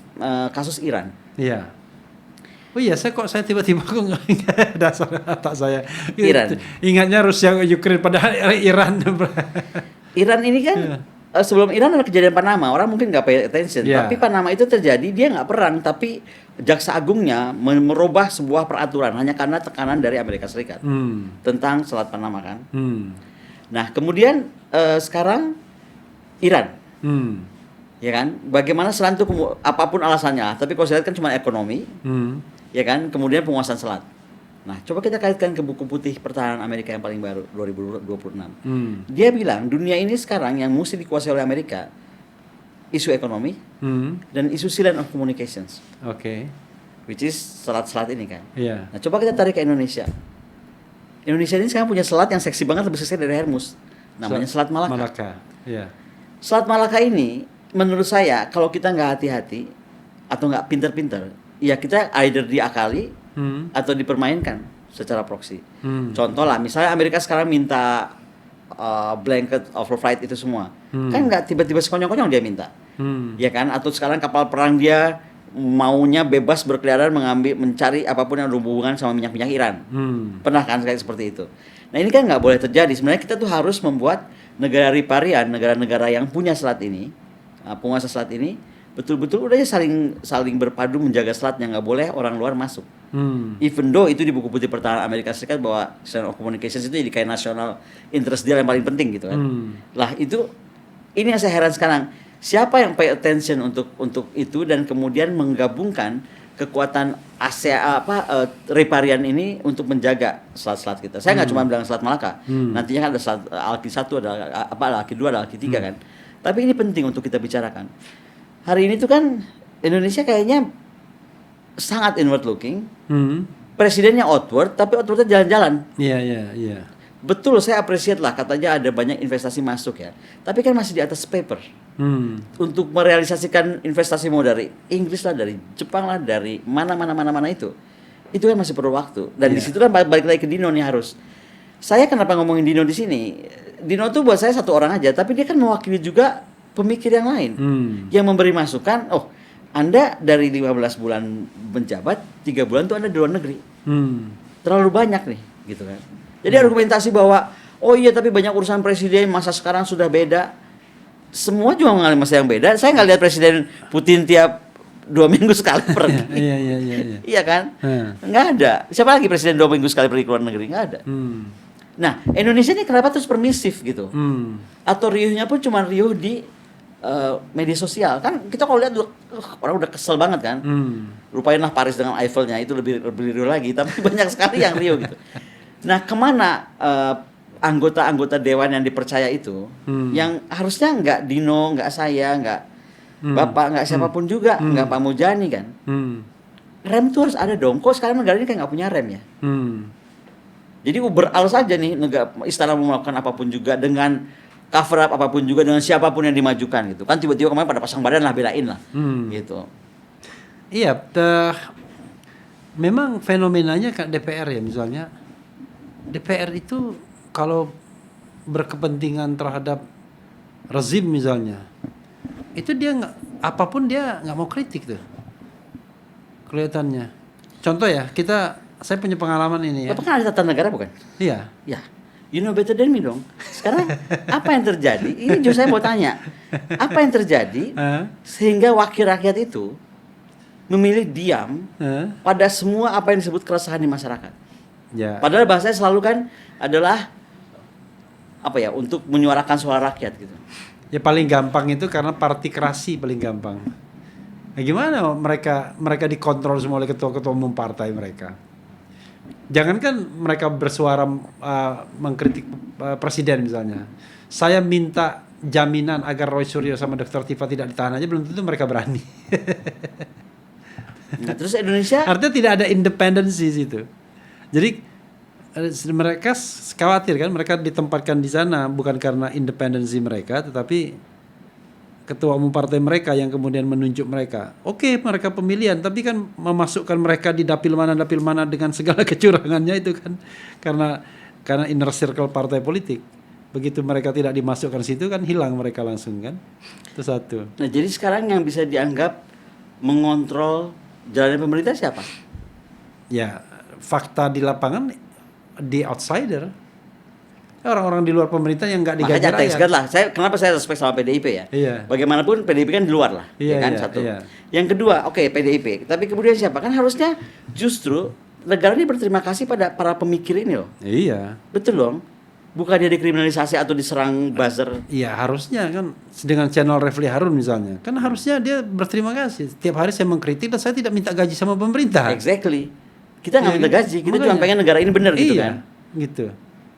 kasus Iran. Iya. Oh iya, saya tiba-tiba kok nggak dasar otak saya. Iran. Ingatnya Rusia Ukraine, padahal Iran. Iran ini kan sebelum Iran ada kejadian Panama, orang mungkin nggak pay attention. Tapi Panama itu terjadi, dia nggak perang, tapi Jaksa Agungnya merubah sebuah peraturan hanya karena tekanan dari Amerika Serikat tentang Selat Panama kan. Nah kemudian sekarang Iran, ya kan? Bagaimana selat itu apapun alasannya, tapi kalau saya lihat kan cuma ekonomi, ya kan? Kemudian penguasaan selat. Nah coba kita kaitkan ke buku putih pertahanan Amerika yang paling baru 2026. Dia bilang dunia ini sekarang yang mesti dikuasai oleh Amerika isu ekonomi dan isu silent of communications. Which is selat-selat ini kan. Nah coba kita tarik ke Indonesia. Indonesia ini sekarang punya selat yang seksi banget, lebih seksi dari Hermus. Namanya Selat Malaka. Selat Malaka ini menurut saya kalau kita nggak hati-hati atau nggak pinter-pinter, ya kita either diakali atau dipermainkan secara proxy. Contoh lah, misalnya Amerika sekarang minta blanket overflight itu semua, kan nggak tiba-tiba sekonyong-konyong dia minta, ya kan? Atau sekarang kapal perang dia maunya bebas berkeliaran mencari apapun yang berhubungan sama minyak-minyak Iran. Pernah kan kayak seperti itu. Nah ini kan nggak boleh terjadi. Sebenarnya kita tuh harus membuat negara riparian, negara-negara yang punya selat ini, penguasa selat ini, betul-betul udah saling berpadu menjaga selatnya, nggak boleh orang luar masuk. Even though itu di buku putih pertahanan Amerika Serikat bahwa silent of communications itu jadi kayak national interest dia yang paling penting gitu kan. Lah itu, ini yang saya heran sekarang. Siapa yang pay attention untuk itu dan kemudian menggabungkan kekuatan riparian ini untuk menjaga selat-selat kita. Saya nggak cuma bilang Selat Malaka. Nantinya kan ada selat Alki 1, ada Alki 2, ada Alki 3 kan. Tapi ini penting untuk kita bicarakan. Hari ini tuh kan Indonesia kayaknya sangat inward looking. Presidennya outward, tapi outwardnya jalan-jalan. Iya. Betul, saya appreciate lah katanya ada banyak investasi masuk ya. Tapi kan masih di atas paper. Untuk merealisasikan investasi mau dari Inggris lah, dari Jepang lah, dari mana itu kan masih perlu waktu. Dan di situ kan balik lagi ke Dino nih harus. Saya kenapa ngomongin Dino di sini? Dino tuh buat saya satu orang aja, tapi dia kan mewakili juga pemikir yang lain yang memberi masukan. Oh, Anda dari 15 bulan menjabat, 3 bulan tuh Anda di luar negeri. Terlalu banyak nih, gitu kan. Jadi argumentasi bahwa oh iya tapi banyak urusan presiden, masa sekarang sudah beda. Semua juga mengalami masa yang beda. Saya nggak lihat Presiden Putin tiap 2 minggu sekali pergi. Iya kan? Nggak ada. Siapa lagi presiden 2 minggu sekali pergi ke luar negeri? Nggak ada. Nah Indonesia ini kenapa terus permisif gitu? Atau riuhnya pun cuma riuh di media sosial kan? Kita kalau lihat orang udah kesel banget kan? Lupainlah Paris dengan Eiffelnya, itu lebih riuh lagi. Tapi banyak sekali yang riuh gitu. Nah kemana anggota-anggota dewan yang dipercaya itu, yang harusnya nggak Dino, nggak saya, nggak Bapak, nggak siapapun juga, nggak Pak Mujani kan. Rem itu harus ada dong. Kok sekarang negara ini kayak nggak punya rem ya? Jadi beral saja nih istana mau melakukan apapun juga dengan cover up apapun juga dengan siapapun yang dimajukan gitu. Kan tiba-tiba kemarin pada pasang badan lah, belain lah, gitu. Iya, memang fenomenanya kan DPR ya misalnya. DPR itu kalau berkepentingan terhadap rezim misalnya, itu dia apapun dia nggak mau kritik tuh kelihatannya. Contoh ya, saya punya pengalaman ini ya. Bapak kan ada tata negara bukan? Iya. Ya, you know better than me dong. Sekarang apa yang terjadi? Ini justru saya mau tanya, apa yang terjadi sehingga wakil rakyat itu memilih diam pada semua apa yang disebut keresahan di masyarakat? Ya. Padahal bahasanya selalu kan adalah untuk menyuarakan suara rakyat gitu. Ya paling gampang itu karena partikrasi paling gampang. Nah, gimana mereka dikontrol semua oleh ketua-ketua umum partai mereka. Jangankan mereka bersuara mengkritik presiden misalnya. Saya minta jaminan agar Roy Suryo sama Dr. Tifa tidak ditahan aja, belum tentu mereka berani. Nah, terus Indonesia artinya tidak ada independensi situ. Jadi mereka khawatir kan, mereka ditempatkan di sana bukan karena independensi mereka, tetapi ketua umum partai mereka yang kemudian menunjuk mereka. Oke, mereka pemilihan, tapi kan memasukkan mereka di dapil mana dengan segala kecurangannya itu kan karena inner circle partai politik. Begitu mereka tidak dimasukkan situ kan hilang mereka langsung kan. Itu satu. Nah, jadi sekarang yang bisa dianggap mengontrol jalannya pemerintah siapa? Ya, fakta di lapangan di outsider. Orang-orang di luar pemerintah yang nggak digaji rakyat. Makanya lah. Kenapa saya respect sama PDIP ya? Iya. Bagaimanapun PDIP kan di luar lah, iya, ya kan iya, satu. Iya. Yang kedua, oke, PDIP. Tapi kemudian siapa? Kan harusnya justru negara ini berterima kasih pada para pemikir ini loh. Iya. Betul dong. Bukan dia dikriminalisasi atau diserang buzzer. Iya, harusnya kan dengan channel Refli Harun misalnya. Kan harusnya dia berterima kasih. Tiap hari saya mengkritik dan saya tidak minta gaji sama pemerintah. Exactly. Kita nggak minta gaji, kita Makanya. cuma pengen negara ini benar gitu kan. Gitu.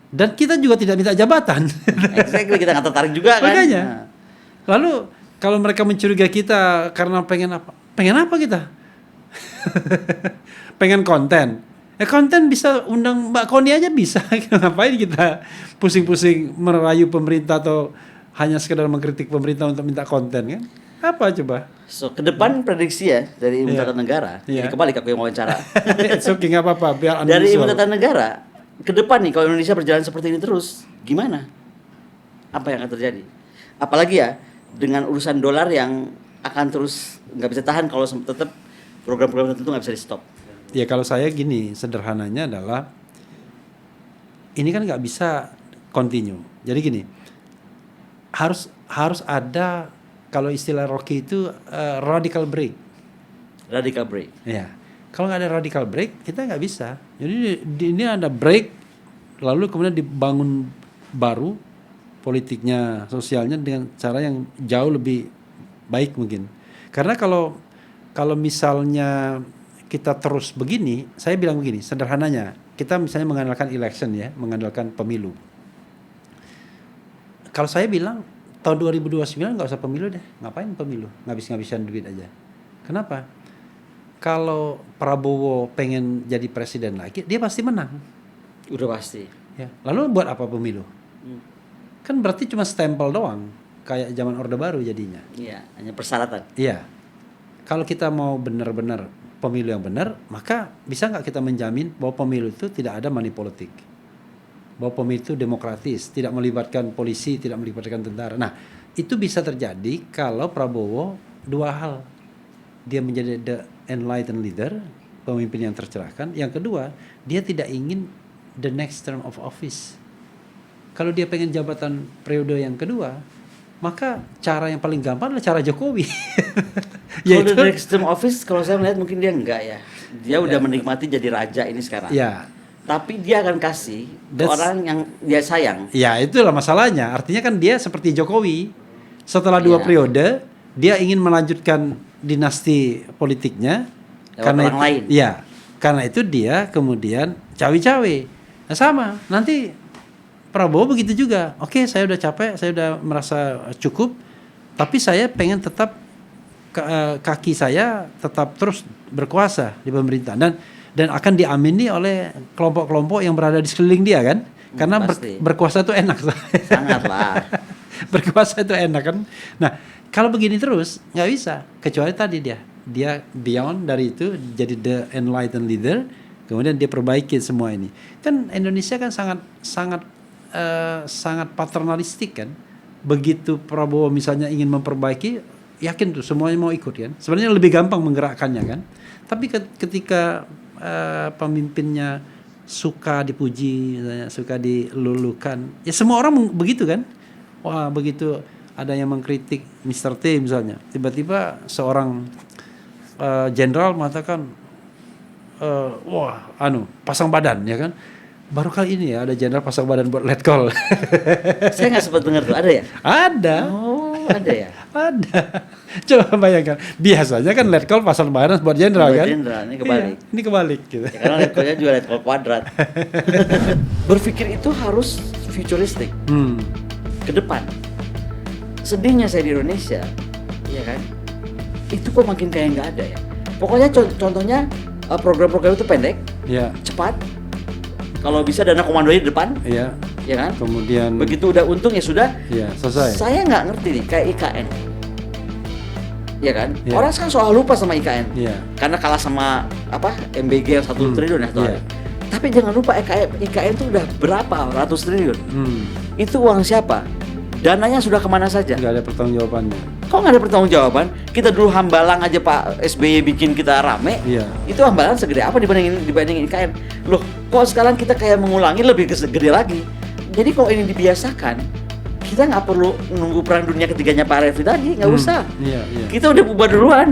Dan kita juga tidak minta jabatan. Exactly, kita nggak tertarik juga kan. Makanya. Nah. Lalu kalau mereka mencurigai kita karena pengen apa? Pengen apa kita? Pengen konten. Konten bisa undang Mbak Koni aja bisa. Ngapain kita pusing-pusing merayu pemerintah atau hanya sekedar mengkritik pemerintah untuk minta konten kan? Apa coba? So, ke depan prediksi ya dari Ilmu Tata Negara. Jadi kembali ke aku yang wawancara. It's okay, nggak apa-apa. Biar dari Ilmu Tata Negara, ke depan nih kalau Indonesia berjalan seperti ini terus, gimana? Apa yang akan terjadi? Apalagi ya dengan urusan dolar yang akan terus nggak bisa tahan kalau tetap program-program tertentu nggak bisa di stop. Ya kalau saya gini, sederhananya adalah ini kan nggak bisa continue. Jadi gini, harus ada, kalau istilah Rocky itu radical break. Radical break. Ya, kalau nggak ada radical break kita nggak bisa. Jadi ini ada break, lalu kemudian dibangun baru politiknya, sosialnya dengan cara yang jauh lebih baik mungkin. Karena kalau misalnya kita terus begini, saya bilang begini, sederhananya, kita misalnya mengandalkan election ya, mengandalkan pemilu. Kalau saya bilang tahun 2029 nggak usah pemilu deh, ngapain pemilu, ngabis-ngabisan duit aja. Kenapa? Kalau Prabowo pengen jadi presiden lagi, dia pasti menang. Udah pasti. Ya. Lalu buat apa pemilu? Kan berarti cuma stempel doang, kayak zaman Orde Baru jadinya. Iya, hanya persyaratan. Iya. Kalau kita mau benar-benar pemilu yang benar, maka bisa nggak kita menjamin bahwa pemilu itu tidak ada money politik, bahwa pemilu itu demokratis, tidak melibatkan polisi, tidak melibatkan tentara. Nah, itu bisa terjadi kalau Prabowo dua hal, dia menjadi the enlightened leader, pemimpin yang tercerahkan. Yang kedua, dia tidak ingin the next term of office. Kalau dia pengen jabatan periode yang kedua, maka cara yang paling gampang adalah cara Jokowi. Kalau the next term office, kalau saya melihat mungkin dia enggak ya. Dia udah menikmati jadi raja ini sekarang. Ya. Tapi dia akan kasih ke orang yang dia sayang. Ya, itulah masalahnya. Artinya kan dia seperti Jokowi. Setelah 2 periode, dia ingin melanjutkan dinasti politiknya lewat karena orang lain. Ya. Karena itu dia kemudian cawe-cawe. Nah, sama. Nanti Prabowo begitu juga. Oke, saya udah capek, saya udah merasa cukup, tapi saya pengen tetap kaki saya tetap terus berkuasa di pemerintahan dan akan diamini oleh kelompok-kelompok yang berada di sekeliling dia kan, karena berkuasa itu enak. Sangat lah. Berkuasa itu enak kan. Nah, kalau begini terus nggak bisa, kecuali tadi dia beyond dari itu jadi the enlightened leader, kemudian dia perbaiki semua ini. Kan Indonesia kan sangat paternalistik kan. Begitu Prabowo misalnya ingin memperbaiki, yakin tuh semuanya mau ikut kan. Sebenarnya lebih gampang menggerakkannya kan. Tapi ketika pemimpinnya suka dipuji, misalnya, suka dilulukan, ya semua orang begitu kan. Wah, begitu ada yang mengkritik Mr. T misalnya, tiba-tiba seorang jenderal mengatakan wah, pasang badan ya kan. Baru kali ini ya ada jenderal pasang badan buat letkol. Saya nggak sempat dengar tuh, ada ya? Ada. Oh, ada ya? Ada. Coba bayangkan. Biasanya kan letkol pasang badan buat jenderal kan? Jenderal, ini kebalik. Iya, ini kebalik gitu. Ya, karena letkolnya juga letkol kuadrat. Berpikir itu harus futuristik. Ke depan. Sedihnya saya di Indonesia, ya kan? Itu kok makin kayak nggak ada ya. Pokoknya contohnya program-program itu pendek, cepat, Kalau bisa dana komandonya di depan, Iya. ya kan? Kemudian Begitu udah untung ya sudah. Iya, selesai. Saya nggak ngerti nih kayak IKN, ya kan? Iya. Orang sekarang soal lupa sama IKN, Iya. karena kalah sama apa MBG yang 1 triliun ya. Iya. Tapi jangan lupa IKN itu udah berapa ratus triliun. Itu uang siapa? Dananya sudah kemana saja? Nggak ada pertanggungjawabannya. Kok nggak ada pertanggungjawaban? Kita dulu Hambalang aja Pak SBY bikin kita rame. Iya. Itu Hambalang segede apa dibandingin IKN? Loh, kok sekarang kita kayak mengulangi lebih gede lagi? Jadi kalau ini dibiasakan, kita nggak perlu nunggu perang dunia ketiganya Pak Refli tadi, nggak usah. Iya, iya. Kita udah bubar duluan.